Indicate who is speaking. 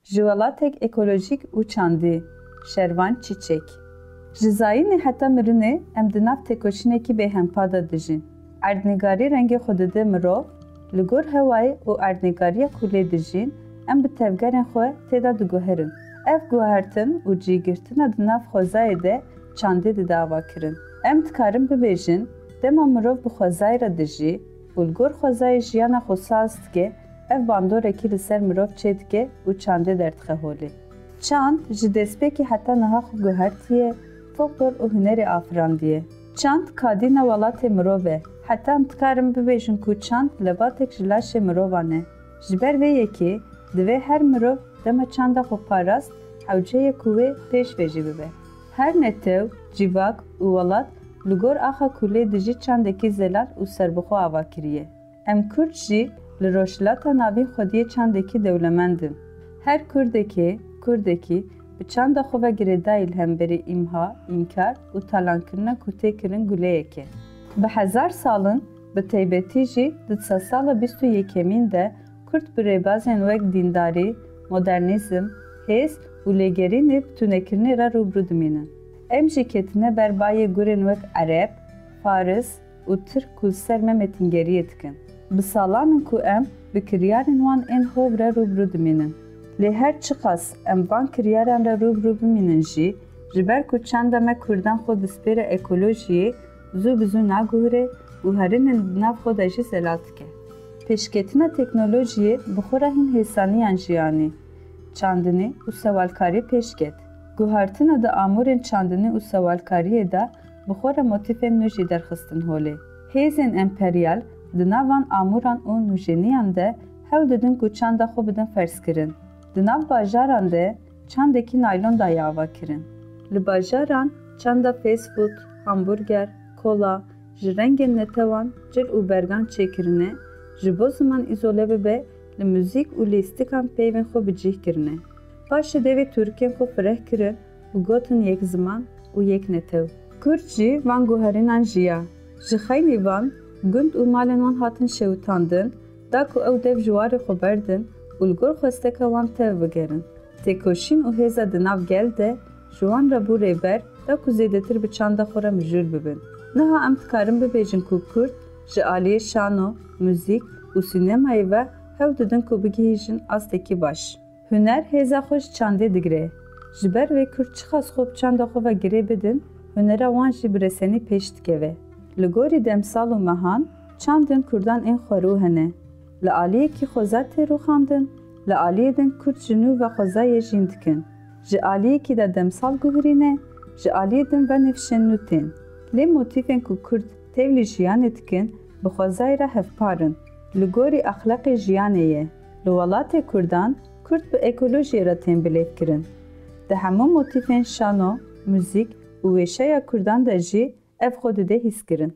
Speaker 1: ji welatek ekolojik û çandî, şervan çîçek. Ji zayînê heta mirinê em di nav têkoşînekî bêhempa de dijîn. Erdnigarî rengê xwe dide mirov, li gor hewayê û erdnigariya ku lê dijîn, em bi tevgerên xwe têda diguherin. Ev guhertin û cîgirtina di nav xwezayê de çandê dide avakirin. Em dikarin bibêjin, dema mirov bi xwezayê re dijî û li gor xwezayê jiyana xwe saz dike, ev bandorekî li ser mirov çê dike û çandê derdixe holê. Çand ji destpêkî heta niha xwe guhertiye, folklor û hunerê afirandiye. Çand kadîna welatê mirov e. Heta em dikarin bibêjin ku çand lebatek ji laşê mirovan e. Ji ber vê yekê, divê her mirov dema çanda xwe parast, hewceyê ku wê pêş ve jî bibe. Her netew, civak û welat li gor axa ku lê dijî çandekî zelal û serbixwe avakiriye. Em Kurd jî li rojhilata navîn xwediyê çandekî dewlemendin. Her Kurdekî bi çanda xwe ve girêdayî li hemberî îmha, înkar û talankirina ku tê kirin guleyek e. Bi hezar salin, bi taybetî jî di sala 21 de Kurd bi rêbazên wek dîndarî, modernîzm, hêz û lêgerînê bi tûnekirinê re rûbirû dimînin. Em jî ketine ber bayê gurên wek Ereb, Faris û Tirk ku ser me metîngeriyê dikin. Bi salan in ku em bi kiryarên wan ên hov re rûbirû dimînin. Lê her çi qas em van kiryaran re rûbirû bimînin jî, ji ber ku çanda me Kurdan xwe bi spêra ekolojiyê zû bi zû naguhire û herînên di nav xwe de jî zelal dike. Pêşketina teknolojiyê bi xwe re hîn hêsaniyan jiyanî, çandinî û sewalkarî pêşket. Guhertina di amûrên çandinî û sewalkariyê de bi xwe re motîfên nû jî derxistin holê. Hêzên emperyal di navan amûran û nûjeniyan de hewl didin ku çanda xwe bidin ferskirin. Di nav bajaran de çandekî naylon dayê avakirin. Li bajaran çanda fast food, hamburger, kola ji rengên netewan cil û bergan çêkirine, ji bo ziman îzole bibe li müzik û lîstikan peyvên xwe bicih kirine. Paşê devê Türkên xwe fireh kirin û gotin yek ziman û yek netew. Kurd jî van guherînan jiya. Ji xeynî van, gund û malên wan hatin şewitandin, da ku ew dev ji warê xwe berdin û li gor xwesteka wan tev bigerin. Têkoşîn û hêza di nav gel de ji wan re bû rêber, da ku zêdetir bi çanda xwe re mijûl bibin. Niha em dikarin bibêjin ku Kurd ji aliyê şano, müzik û sînemayê ve hew didin ku bigihîjin astekî baş. Huner hêza xwe ji çandê digire. Ji ber vê Kurd çi qas xwe bi çanda xwe ve girê bidin, hunera wan jî bi resenî pêş dikeve. Li gorî demsal û mehan, çandên Kurdan ên xwerû hene. Li aliyekî xwezar tê rûxandin, li aliyê din Kurd ji nû ve xwezayê jîn dikin. Ji aliyekî de demsal guhirîne, ji aliyê din ve nifşên nû tên. Lê motîfên ku Kurd tevlî jiyanê dikin, bi xwezayê re hevparin. Li gorî axlaqê jiyanê ye. Li welatê Kurdan, Kurd bi ekolojiyê re tên bilêvkirin. Di hemû motîfên şano, müzik û wêşeya Kurdan de jî ev xwe dide hîskirin.